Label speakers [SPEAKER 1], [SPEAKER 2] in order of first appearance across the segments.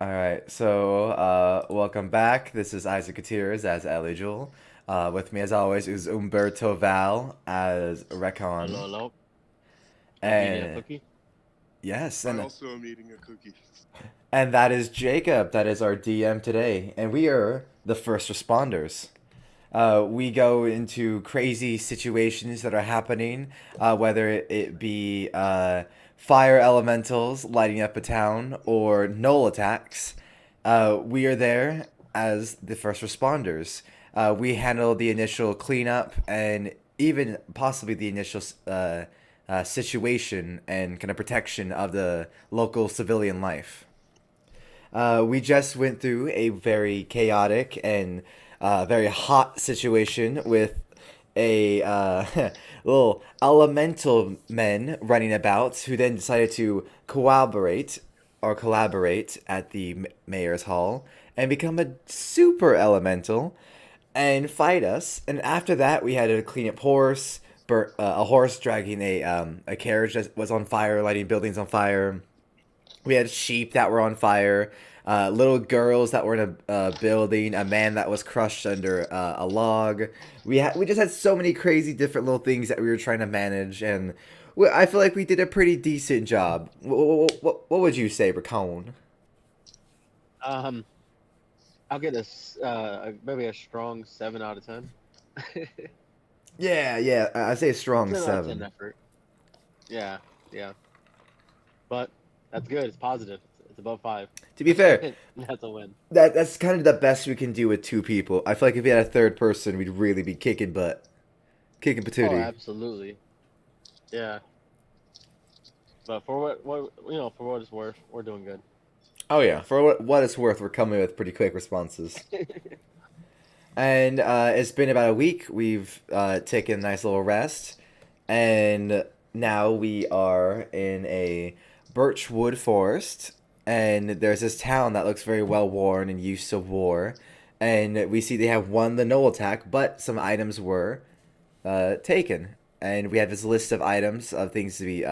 [SPEAKER 1] All right, so welcome back. This is Isaac Gutierrez as Eligible. With me, as always, is Humberto Val as
[SPEAKER 2] Hello,
[SPEAKER 1] Recon.
[SPEAKER 2] hello. Eating a
[SPEAKER 1] And
[SPEAKER 2] cookie?
[SPEAKER 1] yes,
[SPEAKER 3] I also am eating a cookie.
[SPEAKER 1] and that is Jacob. That is our DM today, and we are the first responders. We go into crazy situations that are happening, whether it be fire elementals lighting up a town or null attacks. We are there as the first responders. We handle the initial cleanup and even possibly the initial situation and kind of protection of the local civilian life. We just went through a very chaotic and very hot situation with a little elemental men running about who then decided to collaborate at the mayor's hall and become a super elemental and fight us. And after that, we had to clean up a horse dragging a carriage that was on fire, lighting buildings on fire. We had sheep that were on fire, little girls that were in a building, a man that was crushed under a log. We just had so many crazy different little things that we were trying to manage, and I feel like we did a pretty decent job. What would you say, Racone?
[SPEAKER 2] Um, I'll get maybe a strong 7 out of 10.
[SPEAKER 1] Yeah, yeah, I'd say a strong
[SPEAKER 2] 10 out of 10
[SPEAKER 1] 7.
[SPEAKER 2] effort. Yeah, yeah. But that's good. It's positive. It's above five.
[SPEAKER 1] To be fair,
[SPEAKER 2] That's a win.
[SPEAKER 1] that's kind of the best we can do with two people. I feel like if we had a third person, we'd really be kicking butt, kicking
[SPEAKER 2] Oh,
[SPEAKER 1] patootie.
[SPEAKER 2] absolutely. Yeah. But for what it's worth, we're doing good.
[SPEAKER 1] Oh yeah, for what it's worth, we're coming with pretty quick responses. And it's been about a week. We've taken a nice little rest, and now we are in a birchwood forest. And there's this town that looks very well worn and used to war. And we see they have won the no attack, but some items were taken. And we have this list of items of things to be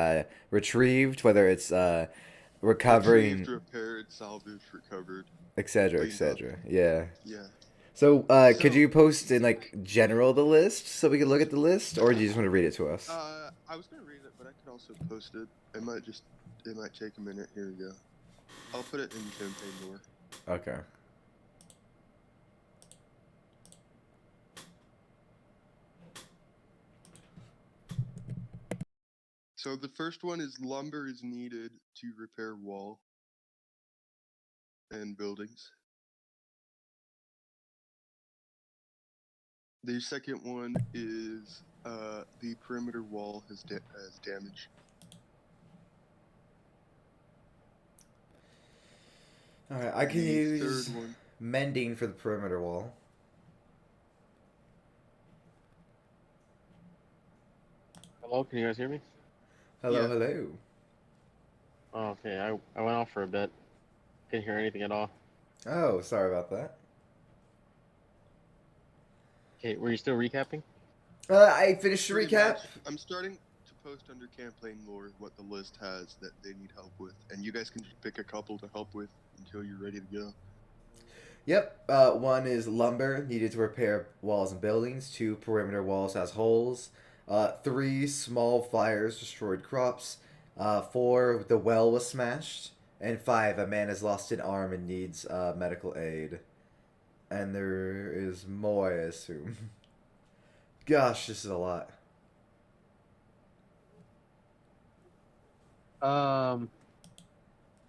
[SPEAKER 1] retrieved, whether it's
[SPEAKER 3] Retrieved,
[SPEAKER 1] recovering,
[SPEAKER 3] repaired, salvaged, recovered,
[SPEAKER 1] etc.,
[SPEAKER 3] cleaned up.
[SPEAKER 1] etc. Yeah.
[SPEAKER 3] Yeah.
[SPEAKER 1] So, could
[SPEAKER 3] So,
[SPEAKER 1] you post in like general the list so we can look at the list, or do you just want to read it to us?
[SPEAKER 3] I was gonna read it, but I could also post it. It might take a minute. Here we go. I'll put it in campaign lore.
[SPEAKER 1] Okay.
[SPEAKER 3] So the first one is lumber is needed to repair wall and buildings. The second one is the perimeter wall has damage.
[SPEAKER 1] All right. I can
[SPEAKER 3] The third
[SPEAKER 1] use
[SPEAKER 3] one,
[SPEAKER 1] mending for the perimeter wall.
[SPEAKER 2] Hello, can you guys hear me?
[SPEAKER 1] Hello,
[SPEAKER 3] yeah.
[SPEAKER 1] hello.
[SPEAKER 2] Oh, okay. I went off for a bit. Couldn't hear anything at all.
[SPEAKER 1] Oh, sorry about that.
[SPEAKER 2] Okay, were you still recapping?
[SPEAKER 1] I finished the
[SPEAKER 3] Pretty
[SPEAKER 1] recap.
[SPEAKER 3] much. I'm starting to post under campaign lore what the list has that they need help with, and you guys can just pick a couple to help with until you're ready to go.
[SPEAKER 1] Yep. One is lumber needed to repair walls and buildings. Two, perimeter walls has holes. Three, small fires destroyed crops. Four, the well was smashed. And five, a man has lost an arm and needs medical aid. And there is more, I assume. Gosh, this is a lot.
[SPEAKER 2] Um,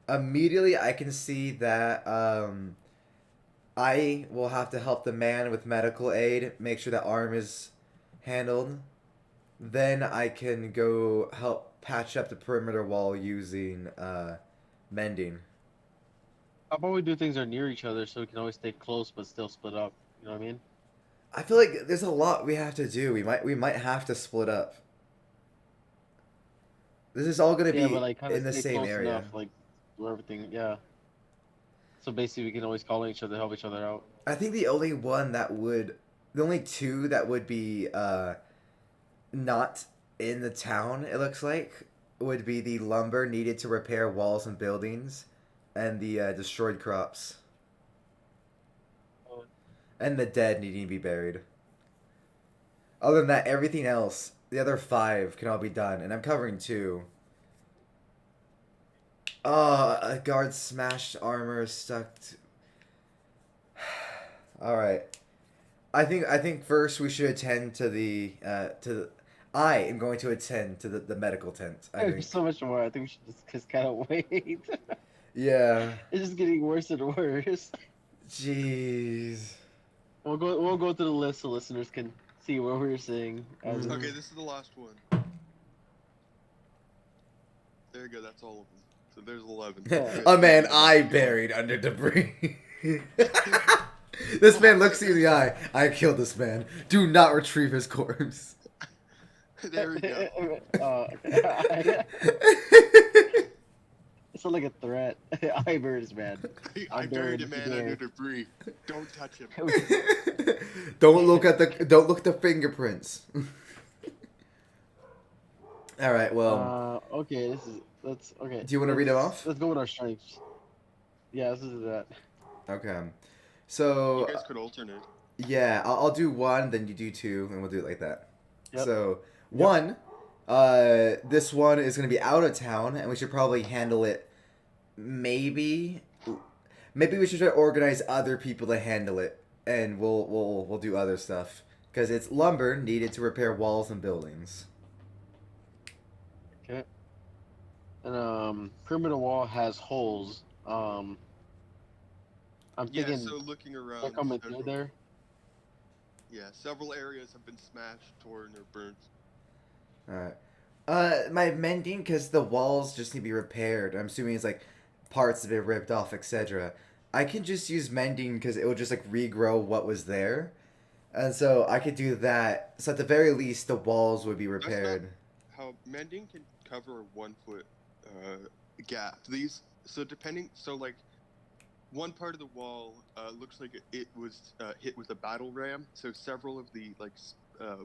[SPEAKER 1] Immediately, I can see that I will have to help the man with medical aid, make sure the arm is handled. Then I can go help patch up the perimeter wall using mending.
[SPEAKER 2] how about we do things that are near each other so we can always stay close but still split up? You know what I mean?
[SPEAKER 1] I feel like there's a lot we have to do. We might have to split up. This is all gonna
[SPEAKER 2] Yeah, but
[SPEAKER 1] be
[SPEAKER 2] like kind of
[SPEAKER 1] in the
[SPEAKER 2] stay
[SPEAKER 1] same
[SPEAKER 2] close
[SPEAKER 1] area.
[SPEAKER 2] enough, like where everything. Yeah. So basically, we can always call on each other, help each other out.
[SPEAKER 1] I think the only two that would be not in the town. It looks like would be the lumber needed to repair walls and buildings, and the destroyed crops,
[SPEAKER 2] Uh,
[SPEAKER 1] and the dead needing to be buried. Other than that, everything else, the other 5 can all be done, and I'm covering 2. A guard smashed armor stuck. All right. I think first we should attend to the to. I am going to attend to the medical tent. I
[SPEAKER 2] There's
[SPEAKER 1] think.
[SPEAKER 2] so much more. I think we should just kind of wait.
[SPEAKER 1] Yeah.
[SPEAKER 2] It's just getting worse and worse.
[SPEAKER 1] Jeez.
[SPEAKER 2] We'll go through the list so listeners can see what we're seeing as
[SPEAKER 1] Mhm.
[SPEAKER 3] Okay, this is the last one. There you go. That's all of them. So there's 11.
[SPEAKER 1] A man I buried under debris. This man looks you in the eye. I killed this man. Do not retrieve his corpse.
[SPEAKER 3] There we go.
[SPEAKER 2] It sounds like a threat. I buried this man.
[SPEAKER 3] I buried a
[SPEAKER 2] him
[SPEAKER 3] man under
[SPEAKER 2] today.
[SPEAKER 3] debris. Don't touch him.
[SPEAKER 1] Don't look at the fingerprints. All right. Well,
[SPEAKER 2] Okay. Let's okay.
[SPEAKER 1] do you want to read them off?
[SPEAKER 2] Let's go with our strengths. Yeah, let's do that.
[SPEAKER 1] Okay.
[SPEAKER 3] You
[SPEAKER 1] So
[SPEAKER 3] guys could alternate.
[SPEAKER 1] yeah, I'll do 1, then you do 2, and we'll do it like that.
[SPEAKER 2] Yep.
[SPEAKER 1] So 1, this one is gonna be out of town, and we should probably handle it. Maybe we should try to organize other people to handle it, and we'll do other stuff because it's lumber needed to repair walls and buildings.
[SPEAKER 2] Okay. And perimeter wall has holes. I'm
[SPEAKER 3] Yeah,
[SPEAKER 2] thinking
[SPEAKER 3] so looking around.
[SPEAKER 2] they're coming through there.
[SPEAKER 3] Yeah, several areas have been smashed, torn, or burnt.
[SPEAKER 1] All right. My mending because the walls just need to be repaired. I'm assuming it's like parts have been ripped off, etc. I can just use mending because it will just like regrow what was there, and so I could do that. So at the very least, the walls would be repaired.
[SPEAKER 3] How mending can cover a 1-foot gap. So like one part of the wall looks like it was hit with a battle ram. So several of the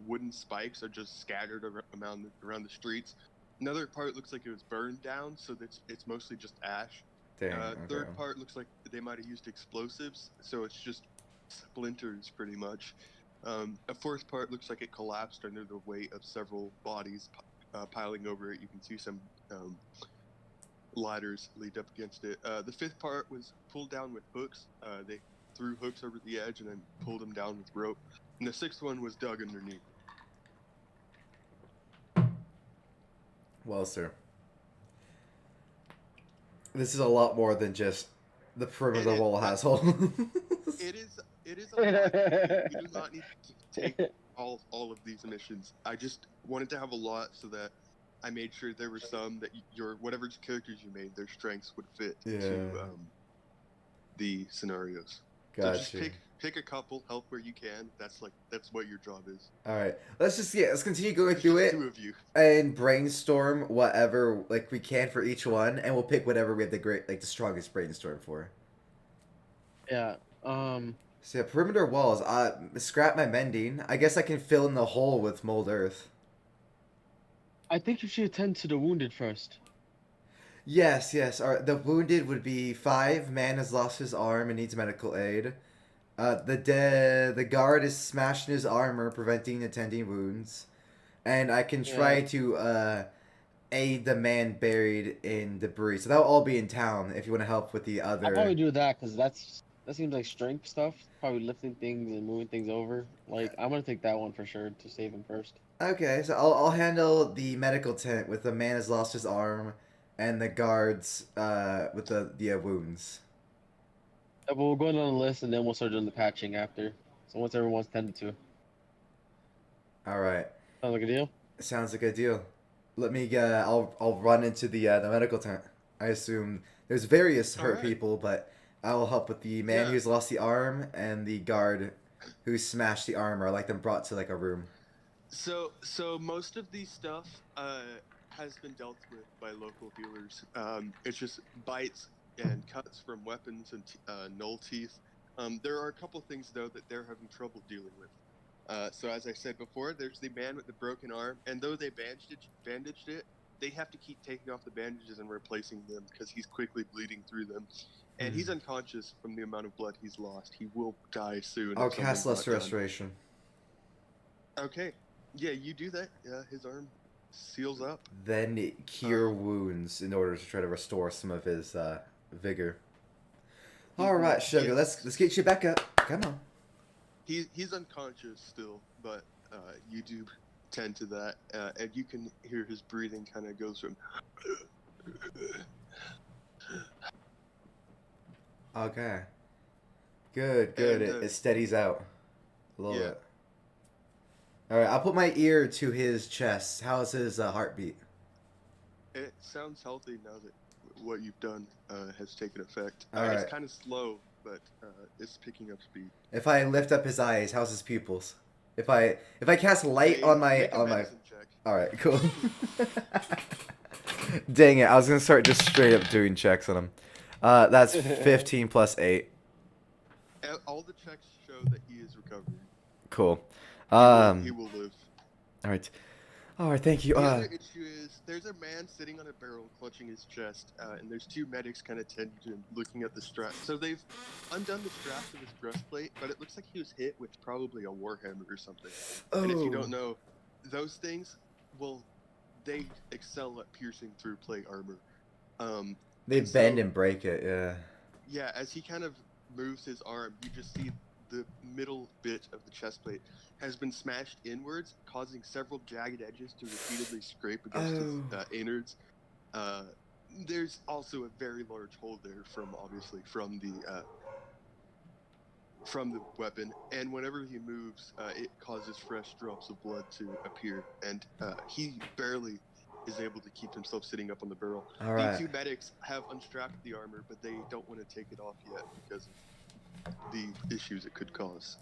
[SPEAKER 3] wooden spikes are just scattered around the streets. Another part looks like it was burned down, so it's mostly just ash.
[SPEAKER 1] Dang. Okay.
[SPEAKER 3] Third part looks like they might have used explosives, so it's just splinters pretty much. A fourth part looks like it collapsed under the weight of several bodies piling over it. You can see some ladders lead up against it. The fifth part was pulled down with hooks. They threw hooks over the edge and then pulled them down with rope. And the sixth one was dug underneath.
[SPEAKER 1] Well, sir, this is a lot more than just the perimeter wall has holes.
[SPEAKER 3] It is a lot. You do not need to take all of these missions. I just wanted to have a lot so that I made sure there were some that your whatever characters you made, their strengths would fit to the scenarios.
[SPEAKER 1] Gotcha.
[SPEAKER 3] So just pick a couple, help where you can. That's what your job is.
[SPEAKER 1] All right, let's continue going through it
[SPEAKER 3] 2 of you.
[SPEAKER 1] and brainstorm whatever we can for each one, and we'll pick whatever we have the strongest brainstorm for.
[SPEAKER 2] Yeah.
[SPEAKER 1] So yeah, perimeter walls. Scrap my mending. I guess I can fill in the hole with mold earth.
[SPEAKER 2] I think you should attend to the wounded first.
[SPEAKER 1] Yes. All right, the wounded would be 5. Man has lost his arm and needs medical aid. The guard is smashed in his armor, preventing attending wounds. And I can try to aid the man buried in debris. So that'll all be in town if you want to help with the other.
[SPEAKER 2] I'll probably do that because that seems like strength stuff. Probably lifting things and moving things over. I'm gonna take that one for sure to save him first.
[SPEAKER 1] Okay, so I'll handle the medical tent with the man has lost his arm, and the guards with the wounds.
[SPEAKER 2] Yeah, but we'll go down the list and then we'll start doing the patching after. So once everyone's tended to.
[SPEAKER 1] All right.
[SPEAKER 2] Sounds like a deal.
[SPEAKER 1] Sounds like a deal. Let me. I'll run into the medical tent. I assume there's various hurt
[SPEAKER 3] Alright.
[SPEAKER 1] people, but I will help with the man
[SPEAKER 3] Yeah.
[SPEAKER 1] who's lost the arm and the guard who smashed the armor. I like them brought to a room.
[SPEAKER 3] So most of these stuff has been dealt with by local healers. It's just bites and cuts from weapons and null teeth. There are a couple things though that they're having trouble dealing with. So as I said before, there's the man with the broken arm, and though they bandaged it, they have to keep taking off the bandages and replacing them because he's quickly bleeding through them, and he's unconscious from the amount of blood he's lost. He will die soon
[SPEAKER 1] I'll
[SPEAKER 3] if
[SPEAKER 1] cast
[SPEAKER 3] something's not
[SPEAKER 1] Lesser
[SPEAKER 3] done.
[SPEAKER 1] Restoration.
[SPEAKER 3] Okay, yeah, you do that. His arm seals up.
[SPEAKER 1] Then cure wounds in order to try to restore some of his vigor. All right, Sugar,
[SPEAKER 3] Yes.
[SPEAKER 1] let's get you back up. Come on.
[SPEAKER 3] He's unconscious still, but you do tend to that, and you can hear his breathing kind of goes from.
[SPEAKER 1] Okay. Good.
[SPEAKER 3] And,
[SPEAKER 1] It steadies out a little
[SPEAKER 3] yeah.
[SPEAKER 1] bit. All right, I'll put my ear to his chest. How's his heartbeat?
[SPEAKER 3] It sounds healthy now that what you've done has taken effect.
[SPEAKER 1] All
[SPEAKER 3] It's
[SPEAKER 1] right.
[SPEAKER 3] kind of slow, but it's picking up speed.
[SPEAKER 1] If I lift up his eyes, how's his pupils? If I cast light on my
[SPEAKER 3] Make a medicine check.
[SPEAKER 1] All right, cool. Dang it! I was gonna start just straight up doing checks on him. That's 15 plus 8.
[SPEAKER 3] All the checks show that he is recovering.
[SPEAKER 1] Cool.
[SPEAKER 3] He will live.
[SPEAKER 1] All right. Thank you.
[SPEAKER 3] The other issue is there's a man sitting on a barrel clutching his chest, and there's two medics kind of tending to him, looking at the strap. So they've undone the straps of his breastplate, but it looks like he was hit with probably a warhammer or something. And if you don't know, those things, well, they excel at piercing through plate armor.
[SPEAKER 1] They bend and break it. Yeah.
[SPEAKER 3] Yeah, as he kind of moves his arm, you just see the middle bit of the chest plate has been smashed inwards, causing several jagged edges to repeatedly scrape against his innards. There's also a very large hole there from the weapon, and whenever he moves, it causes fresh drops of blood to appear, and he barely is able to keep himself sitting up on the barrel.
[SPEAKER 1] All right.
[SPEAKER 3] The two medics have unstrapped the armor, but they don't want to take it off yet because of the issues it could cause.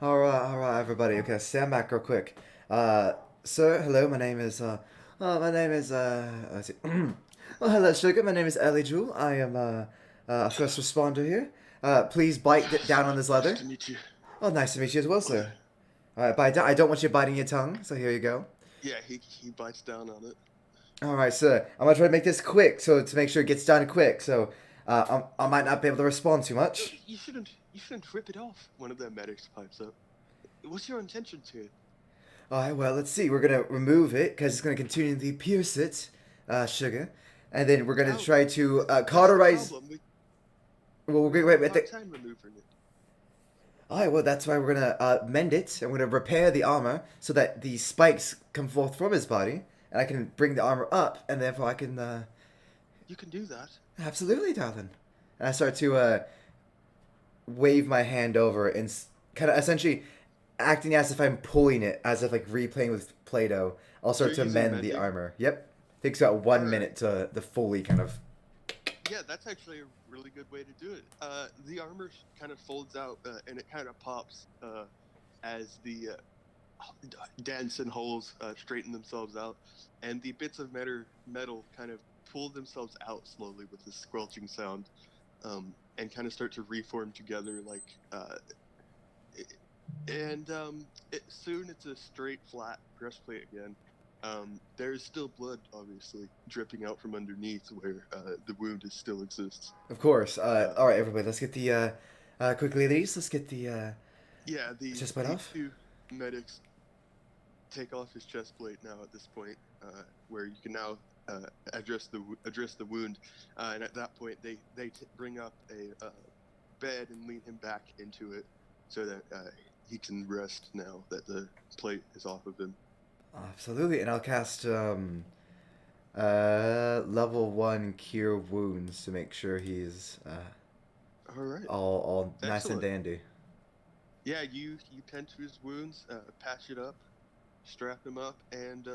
[SPEAKER 1] All right, everybody. Okay, stand back real quick. Sir, hello. My name is let's see. Well, hello, Sugar. My name is Ellie Jewel. I am a first responder here. Please bite down on this leather.
[SPEAKER 3] Nice to meet you.
[SPEAKER 1] Oh, nice to meet you as well, sir. All right, I don't want you biting your tongue, so here you go.
[SPEAKER 3] Yeah, he bites down on it.
[SPEAKER 1] All right, sir. I'm gonna try to make this quick, so to make sure it gets done quick. So, I might not be able to respond too much.
[SPEAKER 3] You shouldn't rip it off. One of the medics pipes up. What's your intention to it?
[SPEAKER 1] All right, well, let's see. We're gonna remove it because it's gonna continue to pierce it, Sugar, and then we're gonna try to cauterize. Well, wait.
[SPEAKER 3] Time maneuvering it.
[SPEAKER 1] All right, well, that's why we're gonna mend it, and we're gonna repair the armor so that the spikes come forth from his body, and I can bring the armor up, and therefore I can.
[SPEAKER 3] You can do that.
[SPEAKER 1] Absolutely, darling. And I start to wave my hand over and kind of essentially acting as if I'm pulling it, as if like replaying with Play-Doh. I'll start to mend the armor. Yep. Takes about 1 minute to the fully kind of.
[SPEAKER 3] Yeah, that's actually a really good way to do it. The armor kind of folds out and it kind of pops as the dents and holes straighten themselves out, and the bits of metal kind of pull themselves out slowly with this squelching sound, and kind of start to reform together soon it's a straight, flat breastplate again. There's still blood, obviously, dripping out from underneath where the wound still exists.
[SPEAKER 1] Of course. All right, everybody, let's get the quickly, ladies. Let's get the chest plate off.
[SPEAKER 3] Two medics take off his chest plate now at this point, where you can now address the wound, and at that point they bring up a bed and lean him back into it so that he can rest now that the plate is off of him.
[SPEAKER 1] Absolutely, and I'll cast level 1 cure wounds to make sure he's
[SPEAKER 3] all right,
[SPEAKER 1] all nice and dandy.
[SPEAKER 3] Yeah, you tend to his wounds, patch it up, strap him up, and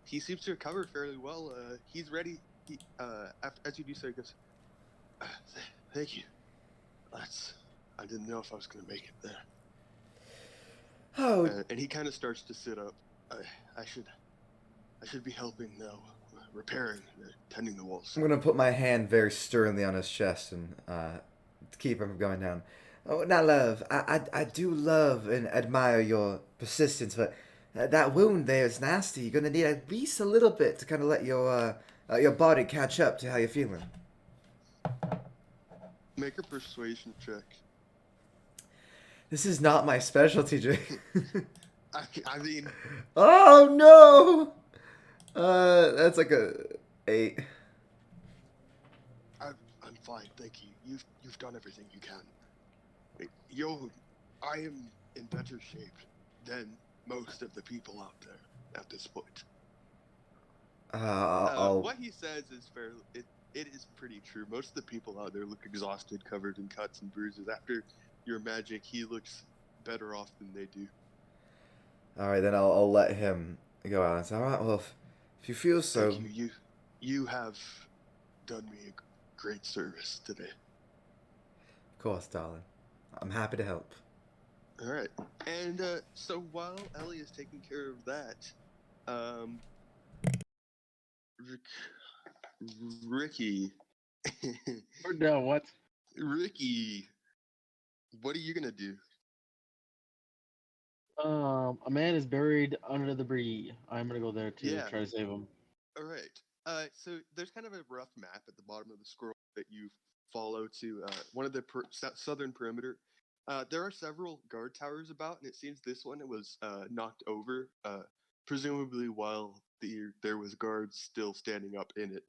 [SPEAKER 3] he seems to recover fairly well. He's ready. As you do so, he goes, "Thank you. I didn't know if I was going to make it there."
[SPEAKER 1] Oh.
[SPEAKER 3] And he kind of starts to sit up. I should be helping now, repairing, tending the walls.
[SPEAKER 1] I'm gonna put my hand very sternly on his chest and keep him from going down. Oh, now, love, I do love and admire your persistence, but That wound there is nasty. You're gonna need at least a little bit to kind of let your body catch up to how you're feeling.
[SPEAKER 3] Make a persuasion check.
[SPEAKER 1] This is not my specialty, Jake.
[SPEAKER 3] I mean,
[SPEAKER 1] Oh no! That's like a 8.
[SPEAKER 3] I'm fine, thank you. You've done everything you can. Yo, I am in better shape than most of the people out there at this point.
[SPEAKER 1] I'll.
[SPEAKER 3] What he says is fair. It is pretty true. Most of the people out there look exhausted, covered in cuts and bruises. After your magic, he looks better off than they do.
[SPEAKER 1] All right, then I'll let him go out and say, all right, well, if you feel
[SPEAKER 3] Thank
[SPEAKER 1] so,
[SPEAKER 3] you. You have done me a great service today.
[SPEAKER 1] of course, darling. I'm happy to help.
[SPEAKER 3] All right. And so while Ellie is taking care of that, um, Rick, Ricky,
[SPEAKER 2] Or no, what?
[SPEAKER 3] Ricky, what are you gonna do?
[SPEAKER 2] A man is buried under the debris. I'm gonna go there to
[SPEAKER 3] Yeah.
[SPEAKER 2] try to save him.
[SPEAKER 3] All right. So there's kind of a rough map at the bottom of the scroll that you follow to one of the southern perimeter. There are several guard towers about, and it seems this one was knocked over, presumably while there was guards still standing up in it.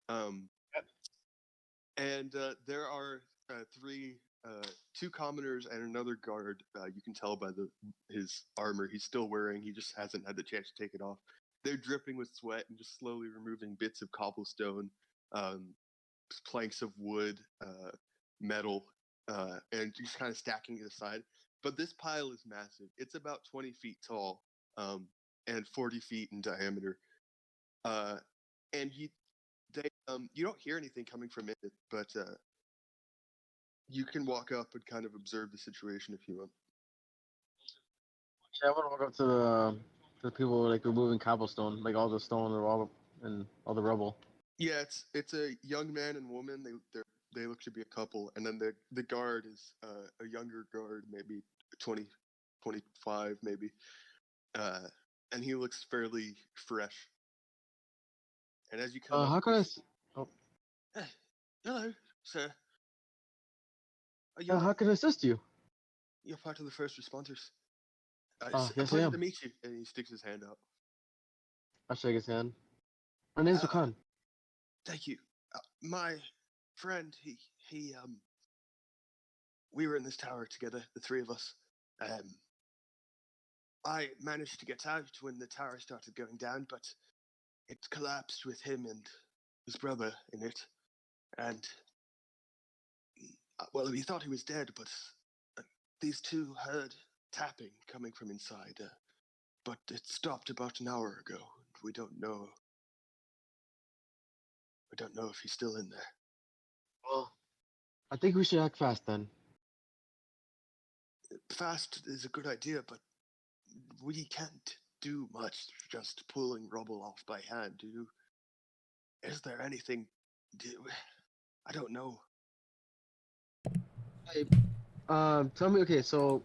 [SPEAKER 3] Um, and there are three, two commoners and another guard. You can tell by his armor he's still wearing. He just hasn't had the chance to take it off. They're dripping with sweat and just slowly removing bits of cobblestone, um, planks of wood, metal, and just kind of stacking it aside. But this pile is massive. It's about 20 feet tall, and 40 feet in diameter. Uh, and you don't hear anything coming from it, but you can walk up and kind of observe the situation if you want.
[SPEAKER 2] Yeah, I want to walk up to the people like removing cobblestone, like all the stone or all the rubble.
[SPEAKER 3] Yeah, it's a young man and woman. They look to be a couple, and then the guard is a younger guard, maybe 20, 25 maybe, uh, and he looks fairly fresh. And as you come up,
[SPEAKER 2] How can I? Oh,
[SPEAKER 3] "Eh, hello, sir. You're
[SPEAKER 2] how can I assist you?
[SPEAKER 3] you're part of the first responders. It's a
[SPEAKER 2] Yes I
[SPEAKER 3] pleasure to
[SPEAKER 2] am.
[SPEAKER 3] meet you." And he sticks his hand out.
[SPEAKER 2] I shake his hand. My name's
[SPEAKER 3] Uh,
[SPEAKER 2] Rakan.
[SPEAKER 3] Thank you. My friend, we were in this tower together, the three of us. Um, I managed to get out when the tower started going down, but it collapsed with him and his brother in it. And, well, we thought he was dead, but uh, these two heard tapping coming from inside. But it stopped about an hour ago. And we don't know. We don't know if he's still in there.
[SPEAKER 2] Well, I think we should act fast then.
[SPEAKER 3] Fast is a good idea, but we can't do much just pulling rubble off by hand. Is there anything? Do, I don't know.
[SPEAKER 2] Hey, tell me. Okay, so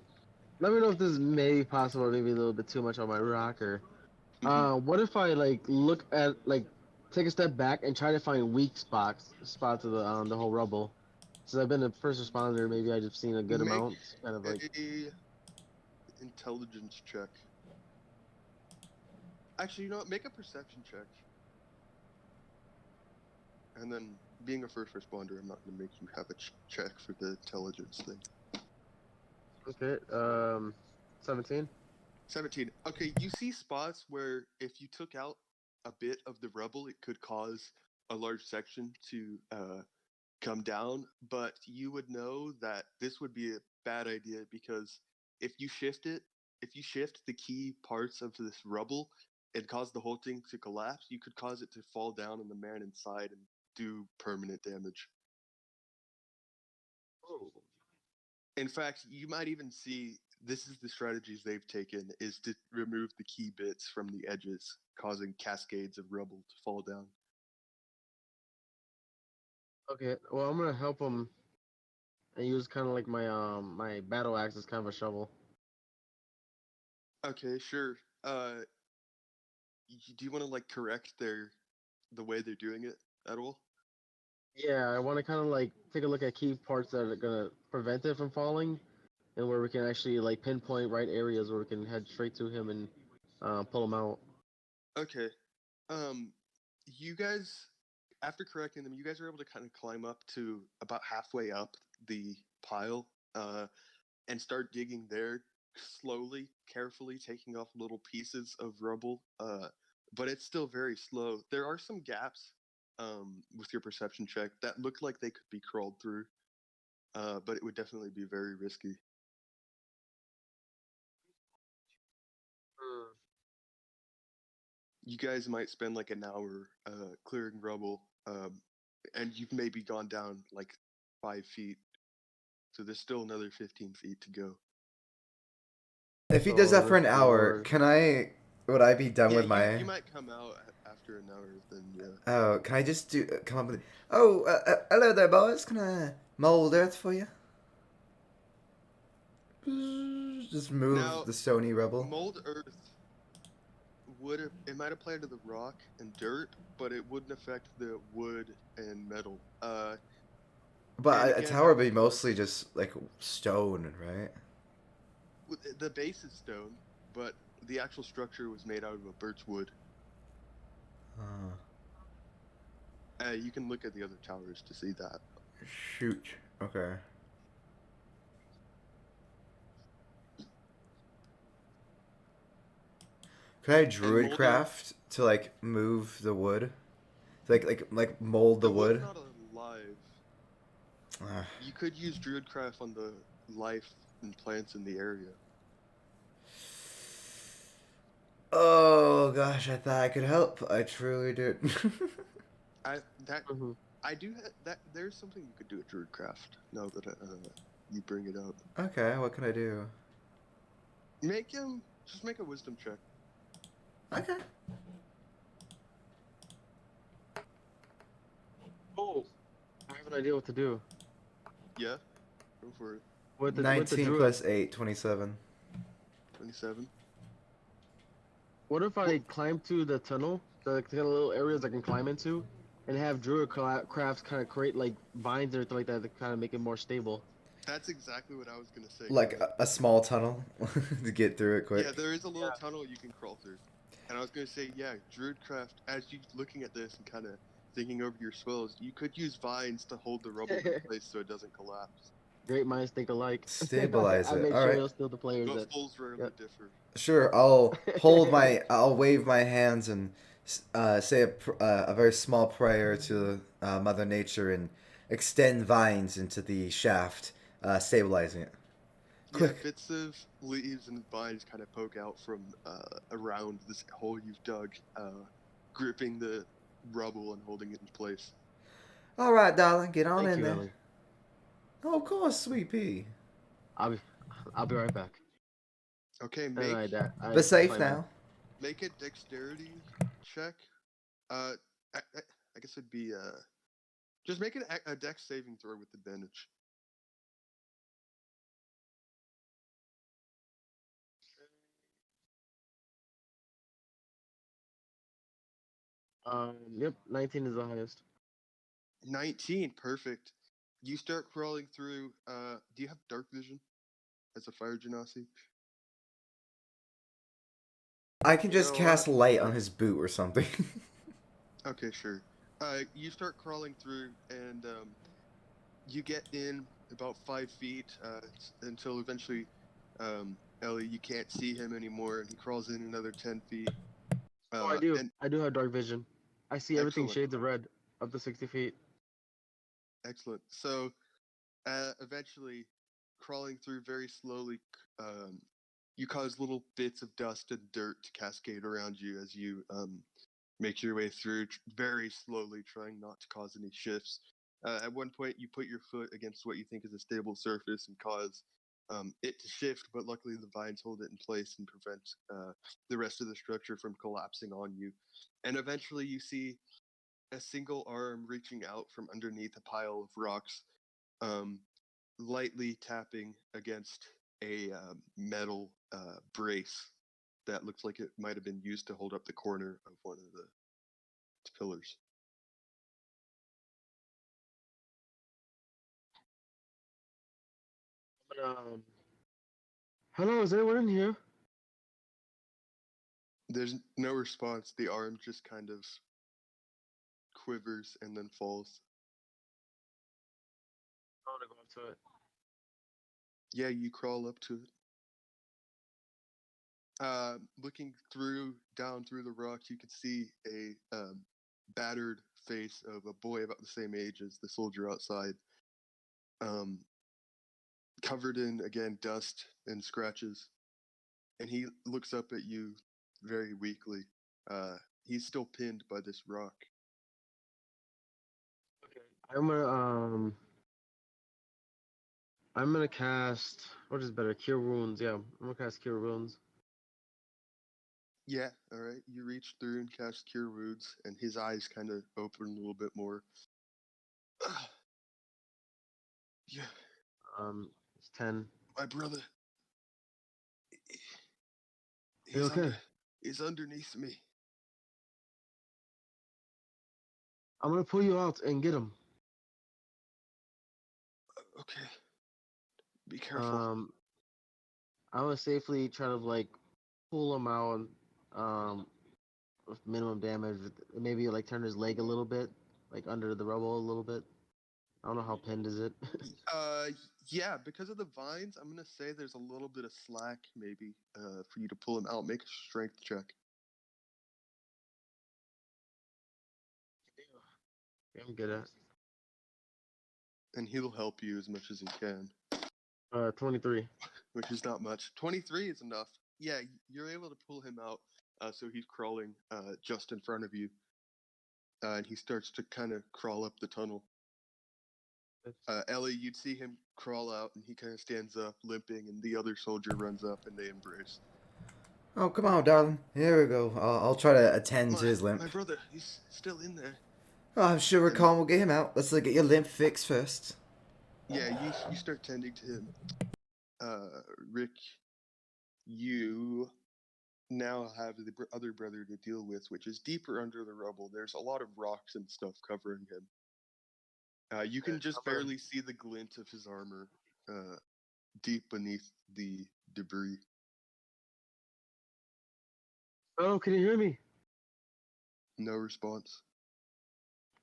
[SPEAKER 2] let me know if this is maybe possible or maybe a little bit too much on my rocker.
[SPEAKER 3] Mm-hmm.
[SPEAKER 2] What if I like look at like take a step back and try to find weak spots of the whole rubble. Since I've been a first responder, maybe I just seen a good
[SPEAKER 3] Make
[SPEAKER 2] amount, kind of like.
[SPEAKER 3] a intelligence check. Actually, you know what? Make a perception check. And then, being a first responder, I'm not going to make you have a check for the intelligence thing.
[SPEAKER 2] Okay, 17.
[SPEAKER 3] 17. Okay, you see spots where if you took out a bit of the rubble, it could cause a large section to come down, but you would know that this would be a bad idea because if you shift it, if you shift the key parts of this rubble and cause the whole thing to collapse, you could cause it to fall down on the man inside and do permanent damage.
[SPEAKER 2] Oh.
[SPEAKER 3] In fact, you might even see this is the strategies they've taken is to remove the key bits from the edges, causing cascades of rubble to fall down.
[SPEAKER 2] Okay, well I'm gonna help him and use kind of like my battle axe as kind of a shovel.
[SPEAKER 3] Okay, sure. Uh, do you want to like correct the way they're doing it at all?
[SPEAKER 2] Yeah, I want to kind of like take a look at key parts that are gonna prevent it from falling, and where we can actually like pinpoint right areas where we can head straight to him and pull him out.
[SPEAKER 3] Okay. Um, you guys, after correcting them, you guys are able to kind of climb up to about halfway up the pile, and start digging there slowly, carefully, taking off little pieces of rubble. But it's still very slow. There are some gaps, with your perception check that look like they could be crawled through, but it would definitely be very risky.
[SPEAKER 2] Hmm.
[SPEAKER 3] You guys might spend like an hour clearing rubble, and you've maybe gone down like 5 feet, so there's still another 15 feet to go.
[SPEAKER 1] If he does
[SPEAKER 2] Oh,
[SPEAKER 1] that for
[SPEAKER 2] this
[SPEAKER 1] an hour,
[SPEAKER 2] Lord.
[SPEAKER 1] can I? Would I be done
[SPEAKER 3] Yeah,
[SPEAKER 1] with
[SPEAKER 3] you
[SPEAKER 1] my?
[SPEAKER 3] might come out after an hour. Then yeah.
[SPEAKER 1] Oh, can I just do come up with? Oh, hello there, boys. Can I mold earth for you? Just move
[SPEAKER 3] Now,
[SPEAKER 1] the stony rubble.
[SPEAKER 3] mold earth would have it might apply to the rock and dirt, but it wouldn't affect the wood and metal. And
[SPEAKER 1] But a
[SPEAKER 3] again,
[SPEAKER 1] tower would be mostly just like stone, right?
[SPEAKER 3] the base is stone, but the actual structure was made out of a birch wood.
[SPEAKER 1] Oh,
[SPEAKER 3] You can look at the other towers to see that.
[SPEAKER 1] shoot. Okay. Could I
[SPEAKER 3] And
[SPEAKER 1] druid
[SPEAKER 3] molding
[SPEAKER 1] craft to like move the wood? Like mold the
[SPEAKER 3] the wood's
[SPEAKER 1] wood?
[SPEAKER 3] not alive.
[SPEAKER 1] Ah.
[SPEAKER 3] You could use druidcraft on the life and plants in the area.
[SPEAKER 1] Oh gosh, I thought I could help. I truly did.
[SPEAKER 3] I that
[SPEAKER 2] Mhm.
[SPEAKER 3] I do that. There's something you could do at druidcraft. Now that you bring it up,
[SPEAKER 1] Okay, what can I do?
[SPEAKER 3] just make a wisdom check.
[SPEAKER 1] Okay.
[SPEAKER 2] Oh, I have an idea what to do
[SPEAKER 3] Yeah, go for it.
[SPEAKER 2] with the
[SPEAKER 1] 19
[SPEAKER 2] druid.
[SPEAKER 1] plus 8, 27.
[SPEAKER 3] 27.
[SPEAKER 2] What if I
[SPEAKER 3] Well,
[SPEAKER 2] climb to the tunnel, the kind of little areas I can climb into, and have druid crafts kind of create like vines or something like that to kind of make it more stable?
[SPEAKER 3] that's exactly what I was gonna say. Go
[SPEAKER 1] Like
[SPEAKER 3] ahead.
[SPEAKER 1] a small tunnel to get through it
[SPEAKER 3] Yeah,
[SPEAKER 1] quick.
[SPEAKER 3] there is a little tunnel you can crawl through. And I was gonna say, yeah, druidcraft. As you looking at this and kind of thinking over your spells, you could use vines to hold the rubble in place so it doesn't collapse.
[SPEAKER 2] Great minds think alike.
[SPEAKER 1] Stabilize
[SPEAKER 2] I
[SPEAKER 1] it.
[SPEAKER 2] made
[SPEAKER 1] All
[SPEAKER 2] sure
[SPEAKER 1] right.
[SPEAKER 2] it'll steal the players
[SPEAKER 3] But
[SPEAKER 2] that.
[SPEAKER 3] fools rarely
[SPEAKER 2] Yep.
[SPEAKER 3] differ.
[SPEAKER 1] Sure, I'll wave my hands and say a very small prayer to Mother Nature and extend vines into the shaft, stabilizing it.
[SPEAKER 3] Yeah,
[SPEAKER 1] Quick.
[SPEAKER 3] bits of leaves and vines kind of poke out from around this hole you've dug, gripping the rubble and holding it in place.
[SPEAKER 1] All right, darling, get on
[SPEAKER 2] Thank
[SPEAKER 1] in
[SPEAKER 2] you,
[SPEAKER 1] there.
[SPEAKER 2] Ellie.
[SPEAKER 1] Oh, of course, sweet pea.
[SPEAKER 2] I'll be, I'll be right back.
[SPEAKER 3] Okay,
[SPEAKER 2] And
[SPEAKER 3] make
[SPEAKER 2] I
[SPEAKER 1] Be safe
[SPEAKER 2] climb back.
[SPEAKER 1] now.
[SPEAKER 3] make a dexterity check. Uh, I guess it'd be just make a dex saving throw with advantage.
[SPEAKER 2] Yep, 19 is the highest.
[SPEAKER 3] 19, perfect. You start crawling through. Do you have dark vision as a fire genasi?
[SPEAKER 1] I can
[SPEAKER 2] You
[SPEAKER 1] just
[SPEAKER 2] know what?
[SPEAKER 1] cast light on his boot or something.
[SPEAKER 3] Okay, sure. You start crawling through, and you get in about 5 feet until eventually, Ellie, you can't see him anymore, and he crawls in another 10 feet.
[SPEAKER 2] Oh, I do.
[SPEAKER 3] And
[SPEAKER 2] I do have dark vision. I see everything
[SPEAKER 3] excellent,
[SPEAKER 2] shades of red up to 60 feet.
[SPEAKER 3] excellent. So, eventually, crawling through very slowly, um, you cause little bits of dust and dirt to cascade around you as you make your way through very slowly, trying not to cause any shifts. At one point, you put your foot against what you think is a stable surface and cause it to shift, but luckily the vines hold it in place and prevent the rest of the structure from collapsing on you. And eventually, you see a single arm reaching out from underneath a pile of rocks, um, lightly tapping against a metal brace. that looks like it might have been used to hold up the corner of one of the pillars.
[SPEAKER 2] But, hello, is anyone in here?
[SPEAKER 3] There's no response. The arm just kind of quivers and then falls.
[SPEAKER 2] I want to go up to it.
[SPEAKER 3] Yeah, you crawl up to it. Looking down through the rocks, you can see a battered face of a boy about the same age as the soldier outside. Covered in, again, dust and scratches. And he looks up at you very weakly. He's still pinned by this rock.
[SPEAKER 2] Okay. I'm gonna cast. What is better? Cure wounds. Yeah, I'm gonna cast Cure wounds.
[SPEAKER 3] Yeah, all right. You reach through and cast Cure Wounds, and his eyes kind of open a little bit more. Yeah,
[SPEAKER 2] It's 10.
[SPEAKER 3] my brother.
[SPEAKER 2] You
[SPEAKER 3] He's
[SPEAKER 2] okay?
[SPEAKER 3] He's underneath me.
[SPEAKER 2] I'm gonna pull you out and get him.
[SPEAKER 3] Okay. Be careful.
[SPEAKER 2] I'm gonna safely try to like pull him out, with minimum damage. Maybe like turn his leg a little bit, like under the rubble a little bit. I don't know how pinned is it.
[SPEAKER 3] Yeah, because of the vines, I'm gonna say there's a little bit of slack, maybe, for you to pull him out. Make a strength check.
[SPEAKER 2] I'm good at.
[SPEAKER 3] And he'll help you as much as he can.
[SPEAKER 2] 23.
[SPEAKER 3] Which is not much. 23 is enough. Yeah, you're able to pull him out. So he's crawling just in front of you. And he starts to kind of crawl up the tunnel. Ellie, you'd see him crawl out, and he kind of stands up, limping, and the other soldier runs up, and they embrace.
[SPEAKER 1] Oh, come on, darling. Here we go. I'll try to attend to his limp.
[SPEAKER 3] My brother, he's still in there.
[SPEAKER 1] Oh, I'm sure we're calm. We'll get him out. Let's get your limp fixed first.
[SPEAKER 3] Yeah, you start tending to him. Rick, you now have the other brother to deal with, which is deeper under the rubble. There's a lot of rocks and stuff covering him. You can just barely see the glint of his armor deep beneath the debris.
[SPEAKER 2] Oh, can you hear me?
[SPEAKER 3] No response.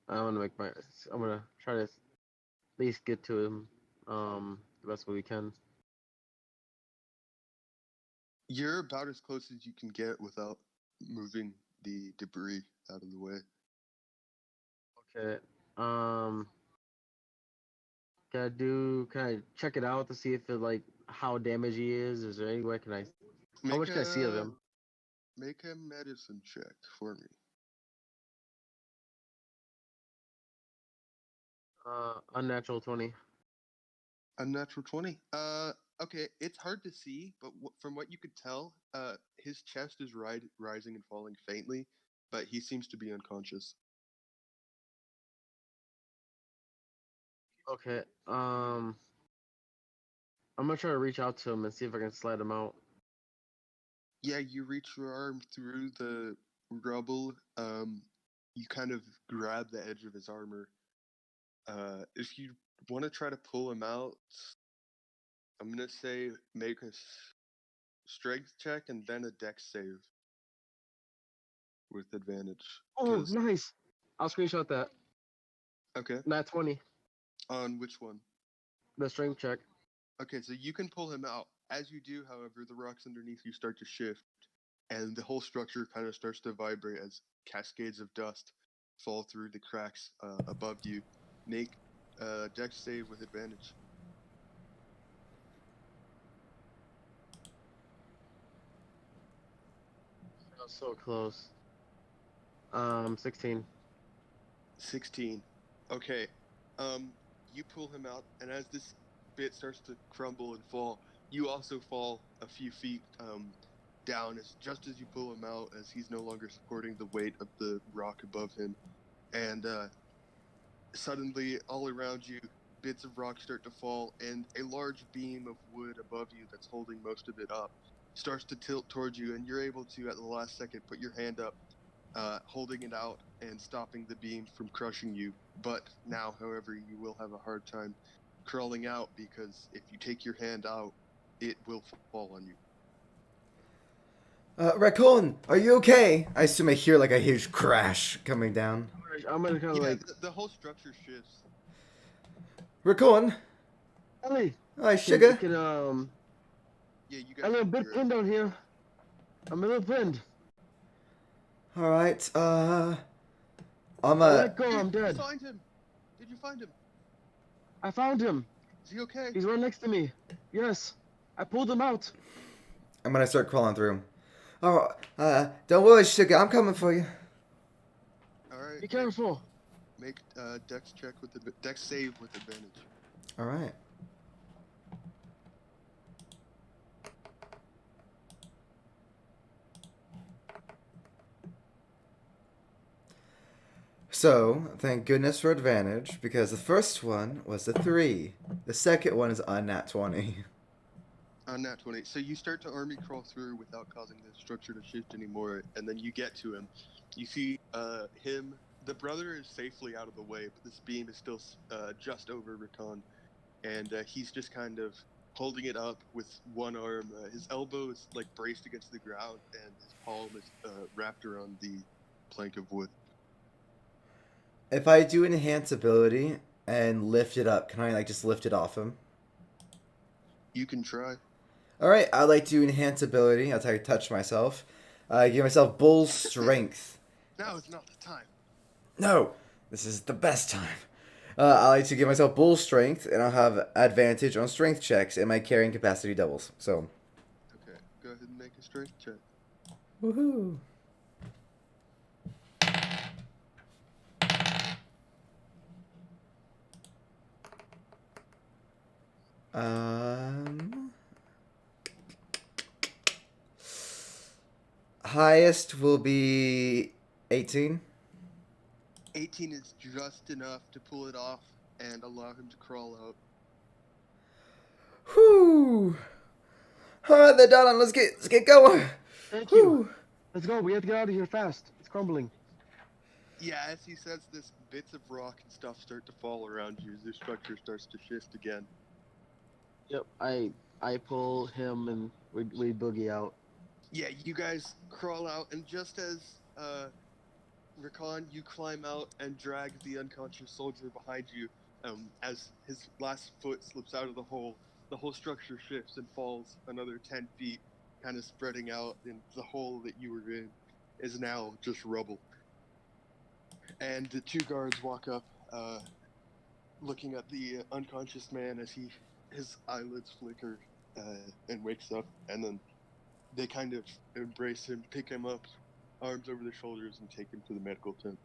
[SPEAKER 2] I'm gonna try to at least get to him, the best way we can.
[SPEAKER 3] You're about as close as you can get without moving the debris out of the way.
[SPEAKER 2] Okay. Can I check it out to see if it like how damaged he is? Is there any way how much can I see of him?
[SPEAKER 3] Make a medicine check for me.
[SPEAKER 2] Unnatural 20.
[SPEAKER 3] Unnatural 20. Okay, it's hard to see, but from what you could tell, his chest is rising and falling faintly, but he seems to be unconscious.
[SPEAKER 2] Okay. I'm gonna try to reach out to him and see if I can slide him out.
[SPEAKER 3] Yeah, you reach your arm through the rubble. You kind of grab the edge of his armor. If you want to try to pull him out, I'm gonna say make a strength check and then a dex save with advantage.
[SPEAKER 2] Oh, nice! I'll screenshot that.
[SPEAKER 3] Okay.
[SPEAKER 2] Nat 20.
[SPEAKER 3] On which one?
[SPEAKER 2] The strength check.
[SPEAKER 3] Okay, so you can pull him out. As you do, however, the rocks underneath you start to shift, and the whole structure kind of starts to vibrate as cascades of dust fall through the cracks above you. Make a dex save with advantage.
[SPEAKER 2] That was so close. 16.
[SPEAKER 3] 16. Okay. You pull him out, and as this bit starts to crumble and fall, you also fall a few feet down just as you pull him out, as he's no longer supporting the weight of the rock above him. And suddenly, all around you, bits of rock start to fall, and a large beam of wood above you that's holding most of it up starts to tilt towards you, and you're able to, at the last second, put your hand up, holding it out and stopping the beam from crushing you. But now, however, you will have a hard time crawling out because if you take your hand out, it will fall on you.
[SPEAKER 1] Raccoon, are you okay? I assume I hear like a huge crash coming down.
[SPEAKER 2] I'm gonna kind of
[SPEAKER 3] Yeah,
[SPEAKER 2] like,
[SPEAKER 3] the whole structure shifts.
[SPEAKER 1] Raccoon,
[SPEAKER 2] Ellie,
[SPEAKER 1] hi,
[SPEAKER 2] can
[SPEAKER 1] sugar.
[SPEAKER 2] can
[SPEAKER 3] Yeah, you guys
[SPEAKER 2] I'm a
[SPEAKER 3] can
[SPEAKER 2] bit
[SPEAKER 3] hear it.
[SPEAKER 2] pinned down here. I'm a little pinned.
[SPEAKER 1] All right. I'm
[SPEAKER 2] If I let go, I'm
[SPEAKER 3] Did you
[SPEAKER 2] dead.
[SPEAKER 3] find him? Did you find him?
[SPEAKER 2] I found him.
[SPEAKER 3] Is he okay?
[SPEAKER 2] He's right next to me. Yes, I pulled him out.
[SPEAKER 1] I'm gonna start crawling through. Oh, don't worry, sugar. I'm coming for you.
[SPEAKER 3] All right.
[SPEAKER 2] Be careful.
[SPEAKER 3] Make Dex check with the Dex save with advantage.
[SPEAKER 1] All right. So, thank goodness for advantage, because the first one was a 3. The second one is a nat 20.
[SPEAKER 3] On nat 20. So you start to army crawl through without causing the structure to shift anymore, and then you get to him. You see him. The brother is safely out of the way, but this beam is still just over Rakan, and he's just kind of holding it up with one arm. His elbow is like braced against the ground, and his palm is wrapped around the plank of wood.
[SPEAKER 1] If I do enhance ability and lift it up, can I like just lift it off him?
[SPEAKER 3] You can try.
[SPEAKER 1] All right, I'd like to enhance ability. I'll try to touch myself. Give myself bull strength.
[SPEAKER 3] Now is not the time.
[SPEAKER 1] No, this is the best time. I like to give myself bull strength, and I'll have advantage on strength checks, and my carrying capacity doubles. So,
[SPEAKER 3] Okay, go ahead and make a strength check.
[SPEAKER 1] woohoo! Um, highest will be 18.
[SPEAKER 3] 18 is just enough to pull it off and allow him to crawl out.
[SPEAKER 1] Whew! All right, then, darling, let's get going.
[SPEAKER 2] Thank you.
[SPEAKER 1] Whew.
[SPEAKER 2] Let's go. We have to get out of here fast. It's crumbling.
[SPEAKER 3] Yeah, as he says this, bits of rock and stuff start to fall around you as the structure starts to shift again.
[SPEAKER 2] Yep. I pull him and we boogie out.
[SPEAKER 3] Yeah, you guys crawl out, and just as Rakan, you climb out and drag the unconscious soldier behind you. As his last foot slips out of the whole structure shifts and falls another 10 feet, kind of spreading out, and the hole that you were in is now just rubble. And the two guards walk up, looking at the unconscious man as his eyelids flicker and wakes up, and then they kind of embrace him, pick him up, arms over their shoulders, and take him to the medical tent.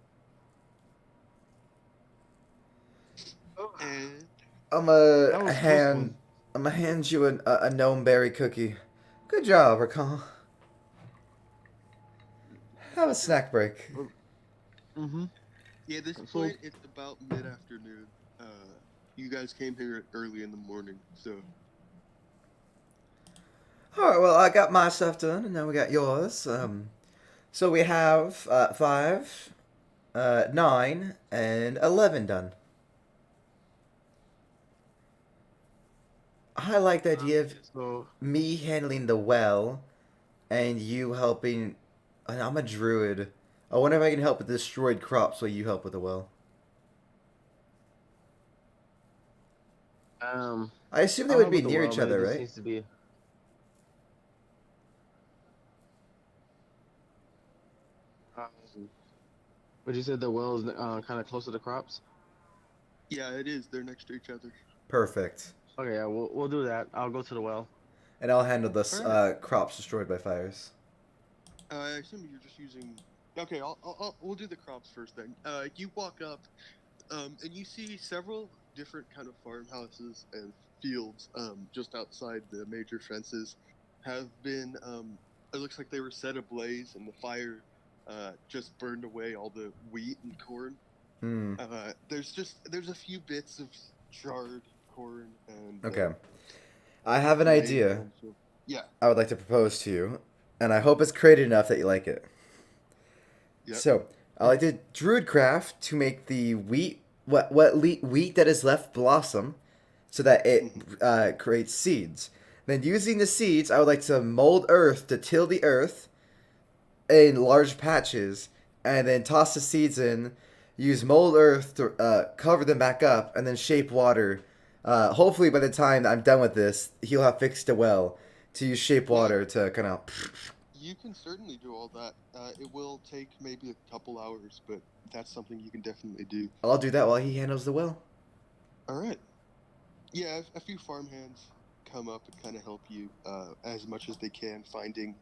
[SPEAKER 3] And
[SPEAKER 1] I'm
[SPEAKER 2] That
[SPEAKER 1] a
[SPEAKER 2] was a close
[SPEAKER 1] hand.
[SPEAKER 2] one.
[SPEAKER 1] I'm gonna hand you a gnome berry cookie. Good job, Rakan. Have a snack break.
[SPEAKER 2] Mm-hmm.
[SPEAKER 3] yeah, this
[SPEAKER 2] So-
[SPEAKER 3] point it's about mid-afternoon. You guys came here early in the morning, so
[SPEAKER 1] All right. Well, I got my stuff done, and now we got yours. So we have 5, 9, and 11 done. I like the idea of
[SPEAKER 2] So
[SPEAKER 1] me handling the well, and you helping. And I'm a druid. I wonder if I can help with destroyed crops while you help with the well. I assume they
[SPEAKER 2] I'll
[SPEAKER 1] would
[SPEAKER 2] help
[SPEAKER 1] be
[SPEAKER 2] with the
[SPEAKER 1] near
[SPEAKER 2] well,
[SPEAKER 1] each
[SPEAKER 2] but it
[SPEAKER 1] other,
[SPEAKER 2] just
[SPEAKER 1] right?
[SPEAKER 2] needs to be. But you said the well is kind of close to the crops.
[SPEAKER 3] yeah, it is. They're next to each other.
[SPEAKER 1] Perfect.
[SPEAKER 2] Okay, yeah, we'll do that. I'll go to the well.
[SPEAKER 1] And I'll handle the
[SPEAKER 3] Alright.
[SPEAKER 1] crops destroyed by fires.
[SPEAKER 3] I assume you're just using. Okay, we'll do the crops first then. You walk up, and you see several different kind of farmhouses and fields, just outside the major fences, have been. It looks like they were set ablaze, and the fire, just burned away all the wheat and corn.
[SPEAKER 1] Hmm.
[SPEAKER 3] There's a few bits of charred corn and.
[SPEAKER 1] Okay. I have an
[SPEAKER 3] remains
[SPEAKER 1] idea.
[SPEAKER 3] also. Yeah.
[SPEAKER 1] I would like to propose to you, and I hope it's creative enough that you like it.
[SPEAKER 3] Yep.
[SPEAKER 1] So, I like to druidcraft to make the wheat that is left blossom, so that it
[SPEAKER 3] Hmm.
[SPEAKER 1] creates seeds. Then, using the seeds, I would like to mold earth to till the earth in large patches, and then toss the seeds in. Use mold earth to cover them back up, and then shape water. Hopefully, by the time I'm done with this, he'll have fixed a well to use shape
[SPEAKER 3] Yeah.
[SPEAKER 1] water to kind of.
[SPEAKER 3] You can certainly do all that. It will take maybe a couple hours, but that's something you can definitely do.
[SPEAKER 1] I'll do that while he handles the well.
[SPEAKER 3] All right. Yeah, a few farmhands come up and kind of help you as much as they can, finding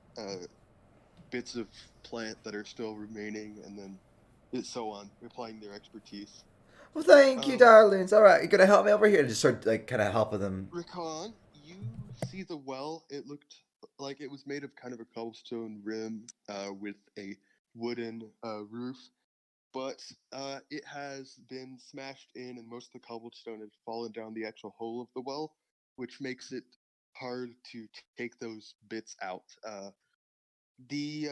[SPEAKER 3] bits of plant that are still remaining, and then so on, applying their expertise.
[SPEAKER 1] Well, thank you,
[SPEAKER 3] Um,
[SPEAKER 1] darlings. All right, you gonna help me over here? And just start like kind of helping them.
[SPEAKER 3] Rakan, you see the well. It looked like it was made of kind of a cobblestone rim with a wooden roof, but it has been smashed in, and most of the cobblestone has fallen down the actual hole of the well, which makes it hard to take those bits out. The